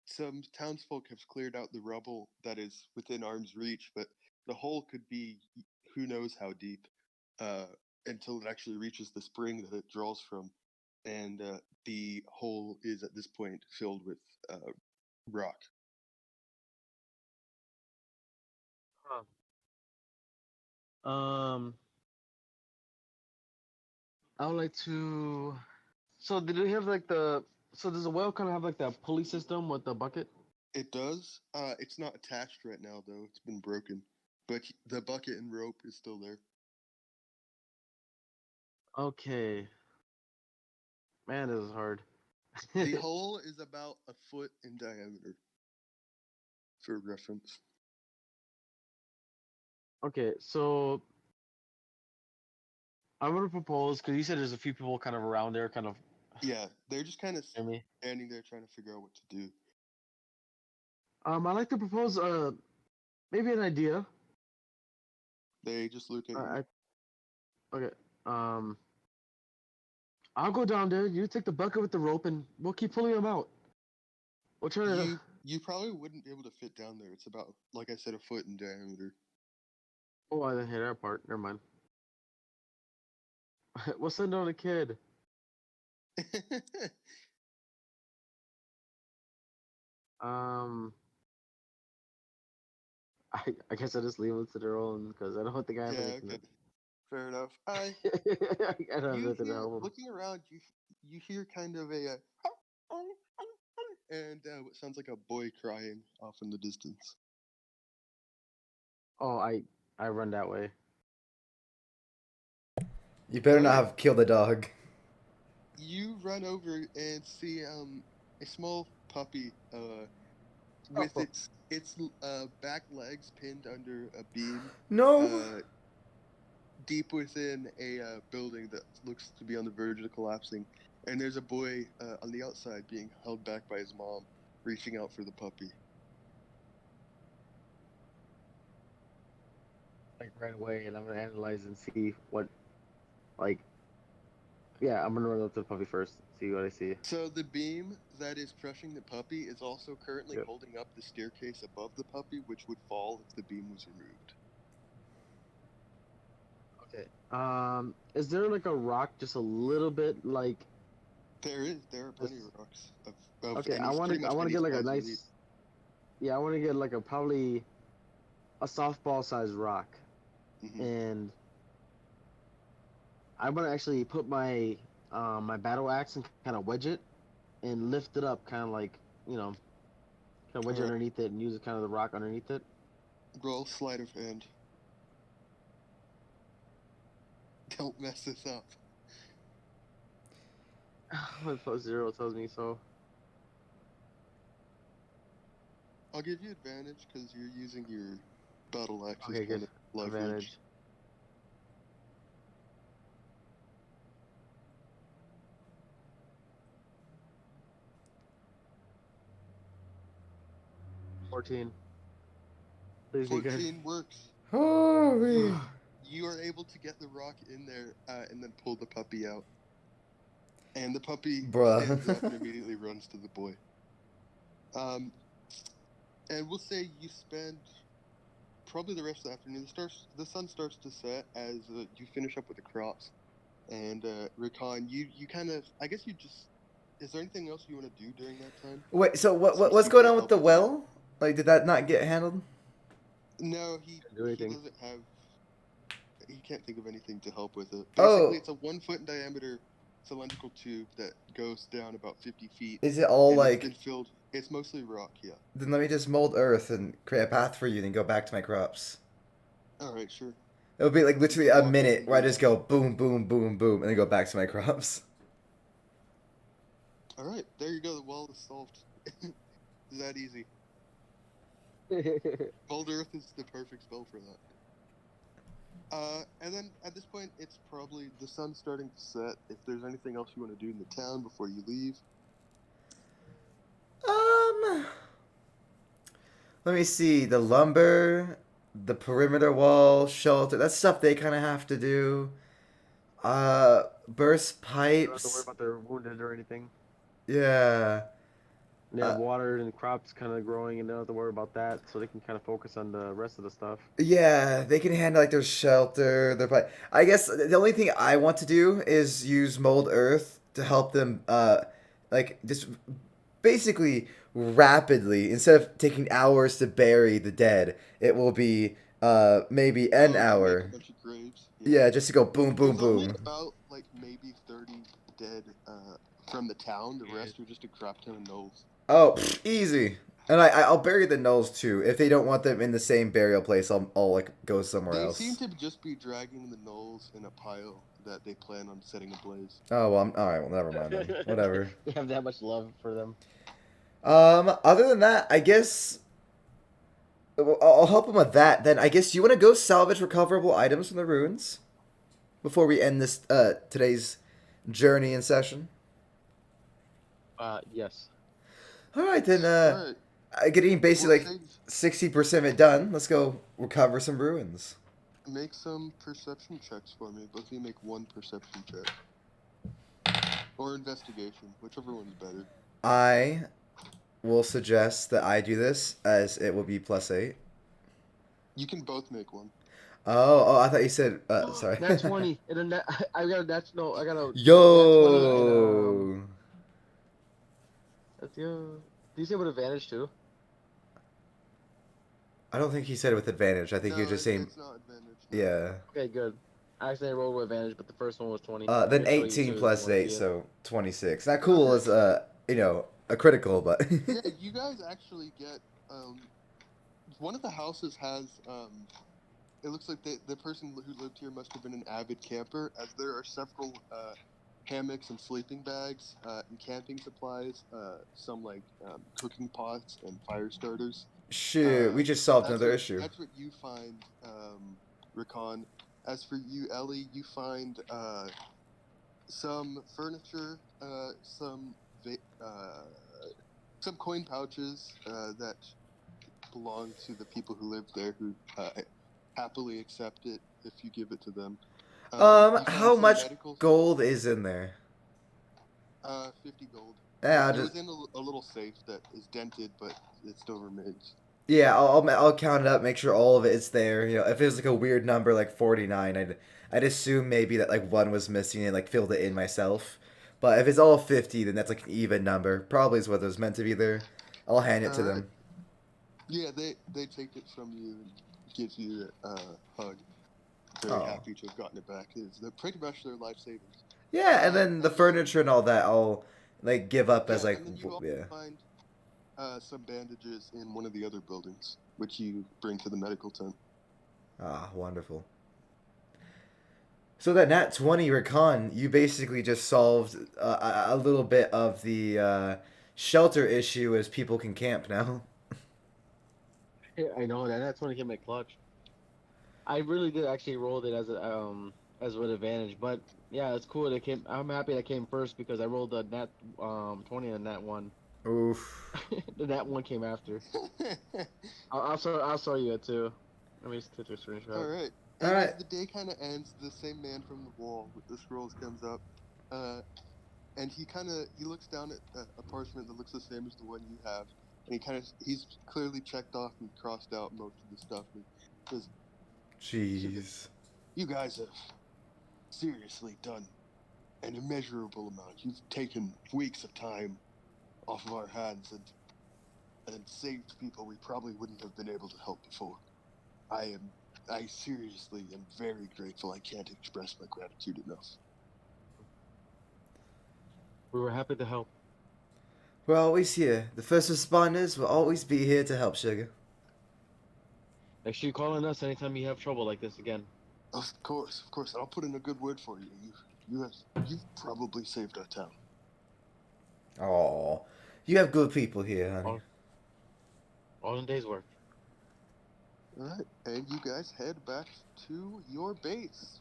[SPEAKER 3] Some townsfolk have cleared out the rubble that is within arm's reach, but the hole could be who knows how deep uh, until it actually reaches the spring that it draws from, and the hole is at this point filled with rock.
[SPEAKER 2] Huh. Um, I would like to. So did it have like the? So does the well kind of have like that pulley system with the bucket?
[SPEAKER 3] It does. It's not attached right now though; it's been broken, but the bucket and rope is still there.
[SPEAKER 2] Okay, man, this is hard.
[SPEAKER 3] The hole is about a foot in diameter, for reference.
[SPEAKER 2] Okay, so I'm gonna propose because you said there's a few people kind of around there, kind of
[SPEAKER 3] Yeah, they're just kind of
[SPEAKER 2] near me.
[SPEAKER 3] standing there trying to figure out what to do.
[SPEAKER 2] I like to propose maybe an idea.
[SPEAKER 3] They just look at you.
[SPEAKER 2] I okay. Um, I'll go down there. You take the bucket with the rope, and we'll keep pulling them out. We'll try to.
[SPEAKER 3] You probably wouldn't be able to fit down there. It's about, like I said, a foot in diameter.
[SPEAKER 2] Oh, I didn't hear that part. Never mind. We'll send down a kid. Um, I guess I just leave them to their own because I don't think I have
[SPEAKER 3] Yeah,
[SPEAKER 2] anything.
[SPEAKER 3] okay, fair enough. I
[SPEAKER 2] I don't have
[SPEAKER 3] You
[SPEAKER 2] nothing to
[SPEAKER 3] hear
[SPEAKER 2] help them.
[SPEAKER 3] looking around. You hear kind of a and what sounds like a boy crying off in the distance.
[SPEAKER 2] Oh, I run that way.
[SPEAKER 1] You
[SPEAKER 3] All
[SPEAKER 1] better not
[SPEAKER 3] right,
[SPEAKER 1] have killed the dog.
[SPEAKER 3] you run over and see a small puppy with
[SPEAKER 2] Oh,
[SPEAKER 3] its back legs pinned under a beam
[SPEAKER 1] No.
[SPEAKER 3] uh deep within a building that looks to be on the verge of collapsing, and there's a boy on the outside being held back by his mom, reaching out for the puppy.
[SPEAKER 2] like right away, and I'm gonna analyze and see what like. Yeah, I'm gonna run up to the puppy first. See what I see.
[SPEAKER 3] So the beam that is crushing the puppy is also currently
[SPEAKER 2] Yep.
[SPEAKER 3] holding up the staircase above the puppy, which would fall if the beam was removed.
[SPEAKER 2] Okay. Is there like a rock just a little bit like
[SPEAKER 3] There are plenty of
[SPEAKER 2] this?
[SPEAKER 3] rocks of
[SPEAKER 2] Okay,
[SPEAKER 3] any pretty
[SPEAKER 2] I
[SPEAKER 3] much
[SPEAKER 2] wanna
[SPEAKER 3] any
[SPEAKER 2] get like a
[SPEAKER 3] size you need.
[SPEAKER 2] nice. Yeah, I wanna get like a probably a softball sized rock,
[SPEAKER 3] Hmm.
[SPEAKER 2] and I'm gonna actually put my battle axe and kind of wedge it and lift it up, kind of like you know, kind of
[SPEAKER 3] All
[SPEAKER 2] wedge it
[SPEAKER 3] right,
[SPEAKER 2] underneath it and use it kind of the rock underneath it.
[SPEAKER 3] roll sleight of hand. Don't mess this up.
[SPEAKER 2] My plus zero tells me so.
[SPEAKER 3] I'll give you advantage because you're using your battle axe as
[SPEAKER 2] Okay,
[SPEAKER 3] kind
[SPEAKER 2] good
[SPEAKER 3] of leverage.
[SPEAKER 2] advantage. 14. Please be good.
[SPEAKER 3] 14 works. You
[SPEAKER 1] Holy.
[SPEAKER 3] you are able to get the rock in there and then pull the puppy out. and the puppy stands up and
[SPEAKER 1] Bruh.
[SPEAKER 3] immediately runs to the boy. Um, and we'll say you spend probably the rest of the afternoon. The sun starts to set as you finish up with the crops. And Rakan, you kind of, I guess you just. Is there anything else you want to do during that time?
[SPEAKER 1] Wait, so
[SPEAKER 3] Since
[SPEAKER 1] what's
[SPEAKER 3] you
[SPEAKER 1] going
[SPEAKER 3] can't
[SPEAKER 1] on with
[SPEAKER 3] help
[SPEAKER 1] the
[SPEAKER 3] with the work.
[SPEAKER 1] well? Like, did that not get handled?
[SPEAKER 3] No,
[SPEAKER 2] Can't do
[SPEAKER 3] he
[SPEAKER 2] anything.
[SPEAKER 3] doesn't have. He can't think of anything to help with it. Basically,
[SPEAKER 1] Oh,
[SPEAKER 3] it's a 1 foot in diameter cylindrical tube that goes down about 50 feet,
[SPEAKER 1] is it all
[SPEAKER 3] and it's been
[SPEAKER 1] like?
[SPEAKER 3] filled. It's mostly rock, yeah.
[SPEAKER 1] Then let me just mold earth and create a path for you, then go back to my crops.
[SPEAKER 3] All right, sure.
[SPEAKER 1] It'll be like
[SPEAKER 3] You
[SPEAKER 1] literally
[SPEAKER 3] can
[SPEAKER 1] a
[SPEAKER 3] walk up
[SPEAKER 1] minute
[SPEAKER 3] and
[SPEAKER 1] where I
[SPEAKER 3] do
[SPEAKER 1] just
[SPEAKER 3] that.
[SPEAKER 1] go boom, boom, boom, boom, and then go back to my crops.
[SPEAKER 3] All right, there you go. The wall is solved. It's that easy. Cold Earth is the perfect spell for that. And then at this point, it's probably the sun's starting to set. If there's anything else you want to do in the town before you leave,
[SPEAKER 1] Um, let me see. The lumber, the perimeter wall, shelter. That's stuff they kind of have to do. Burst
[SPEAKER 2] You don't have to worry
[SPEAKER 1] pipes.
[SPEAKER 2] about their wounded or anything.
[SPEAKER 1] Yeah.
[SPEAKER 2] They have
[SPEAKER 1] Uh,
[SPEAKER 2] water and crops kind of growing, and they don't have to worry about that, so they can kind of focus on the rest of the stuff.
[SPEAKER 1] yeah, they can handle like their shelter, their pipe. I guess the only thing I want to do is use mold earth to help them. Like just basically rapidly instead of taking hours to bury the dead, it will be maybe an
[SPEAKER 3] oh, to make a
[SPEAKER 1] hour.
[SPEAKER 3] bunch of graves, yeah.
[SPEAKER 1] Yeah, just to go boom, boom,
[SPEAKER 3] There's only
[SPEAKER 1] boom.
[SPEAKER 3] about like maybe 30 dead from the town. The rest are just a crap ton of gnolls.
[SPEAKER 1] Oh, easy. And I'll bury the gnolls too. If they don't want them in the same burial place, I'll like go somewhere
[SPEAKER 3] They seem
[SPEAKER 1] else.
[SPEAKER 3] to just be dragging the gnolls in a pile that they plan on setting ablaze.
[SPEAKER 1] Oh well, all right. Well, never mind then. Whatever.
[SPEAKER 2] They have that much love for them.
[SPEAKER 1] Other than that, I guess I'll help them with that. Then I guess you want to go salvage recoverable items from the ruins before we end this today's journey and session.
[SPEAKER 2] Yes.
[SPEAKER 1] All right, then.
[SPEAKER 3] All right,
[SPEAKER 1] Getting
[SPEAKER 3] we'll
[SPEAKER 1] basically like
[SPEAKER 3] say
[SPEAKER 1] 60% of it done. Let's go recover some ruins.
[SPEAKER 3] make some perception checks for me. Both of you make one perception check or investigation, whichever one's better.
[SPEAKER 1] I will suggest that I do this as it will be +8.
[SPEAKER 3] You can both make one.
[SPEAKER 1] Oh, I thought you said. Sorry.
[SPEAKER 2] Nat 20. And then I got a nat, no, I got a nat 20 and
[SPEAKER 1] Yo.
[SPEAKER 2] that's you. Do you say with advantage too?
[SPEAKER 1] I don't think he said it with advantage. I think he
[SPEAKER 3] No,
[SPEAKER 1] was just saying.
[SPEAKER 3] it's not advantage. No.
[SPEAKER 1] Yeah.
[SPEAKER 2] Okay, good. I accidentally rolled with advantage, but the first one was 20.
[SPEAKER 1] Then
[SPEAKER 2] Make sure you
[SPEAKER 1] 18
[SPEAKER 2] too if you
[SPEAKER 1] plus
[SPEAKER 2] want to
[SPEAKER 1] 8,
[SPEAKER 2] see it.
[SPEAKER 1] so 26. Not cool
[SPEAKER 3] Okay.
[SPEAKER 1] as a critical, but.
[SPEAKER 3] Yeah, you guys actually get one of the houses has it looks like the person who lived here must have been an avid camper, as there are several hammocks and sleeping bags and camping supplies, some like cooking pots and fire starters.
[SPEAKER 1] Shoot, we just solved another issue.
[SPEAKER 3] That's what you find, Rakan. As for you, Ellie, you find some furniture, some coin pouches that belong to the people who live there, who happily accept it if you give it to them. You find
[SPEAKER 1] How
[SPEAKER 3] some
[SPEAKER 1] much
[SPEAKER 3] medical
[SPEAKER 1] gold is in there?
[SPEAKER 3] 50 gold.
[SPEAKER 1] Yeah,
[SPEAKER 3] It was in a little safe that is dented, but it still remains.
[SPEAKER 1] yeah, I'll count it up, make sure all of it is there. You know, if it was like a weird number like 49, I'd assume maybe that like one was missing and like filled it in myself. But if it's all 50, then that's like an even number. Probably is what it was meant to be there. I'll hand it to
[SPEAKER 3] All right.
[SPEAKER 1] them.
[SPEAKER 3] Yeah, they take it from you and give you a hug. Very
[SPEAKER 1] Oh.
[SPEAKER 3] happy to have gotten it back. It's pretty much their life savings.
[SPEAKER 1] Yeah, and then the
[SPEAKER 3] And
[SPEAKER 1] furniture and all that I'll like give up as
[SPEAKER 3] yeah,
[SPEAKER 1] like
[SPEAKER 3] and then you also
[SPEAKER 1] yeah.
[SPEAKER 3] find some bandages in one of the other buildings, which you bring to the medical tent.
[SPEAKER 1] Ah, wonderful. So that Nat 20 recon, you basically just solved a little bit of the shelter issue as people can camp now.
[SPEAKER 2] Yeah, I know that. That's when it came my clutch. I really did actually rolled it as with advantage, but yeah, it's cool. That came. I'm happy that came first because I rolled the nat 20 and nat 1.
[SPEAKER 1] Oof.
[SPEAKER 2] The nat 1 came after. I'll show you it too. Let me take a screenshot.
[SPEAKER 3] All right.
[SPEAKER 1] All
[SPEAKER 3] And
[SPEAKER 1] right.
[SPEAKER 3] as the day kind of ends, the same man from the wall with the scrolls comes up. and he looks down at a parchment that looks the same as the one you have, and he's clearly checked off and crossed out most of the stuff. And says, "Sugar,
[SPEAKER 1] Jeez.
[SPEAKER 3] you guys have seriously done an immeasurable amount. You've taken weeks of time off of our hands and saved people we probably wouldn't have been able to help before. I seriously am very grateful. I can't express my gratitude enough."
[SPEAKER 2] We were happy to help.
[SPEAKER 1] We're always here. The first responders will always be here to help, Sugar.
[SPEAKER 2] Make sure you call on us anytime you have trouble like this again.
[SPEAKER 3] Of course. And I'll put in a good word for you. You've probably saved our town.
[SPEAKER 1] Oh, you have good people here, honey.
[SPEAKER 2] All in a day's work.
[SPEAKER 3] All right, and you guys head back to your base.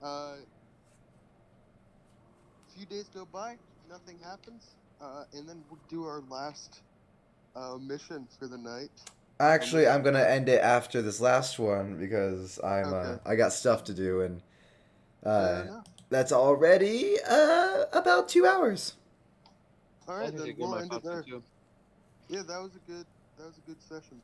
[SPEAKER 3] A few days go by, nothing happens, and then we'll do our last mission for the night.
[SPEAKER 1] Actually, I'm gonna end it after this last one because
[SPEAKER 3] Okay.
[SPEAKER 1] I got stuff to do, and
[SPEAKER 3] Fair enough.
[SPEAKER 1] that's already about 2 hours.
[SPEAKER 3] All
[SPEAKER 2] I
[SPEAKER 3] right,
[SPEAKER 2] think
[SPEAKER 3] then
[SPEAKER 2] they get
[SPEAKER 3] we'll
[SPEAKER 2] my
[SPEAKER 3] end it
[SPEAKER 2] thoughts
[SPEAKER 3] there.
[SPEAKER 2] too.
[SPEAKER 3] Yeah, that was a good session.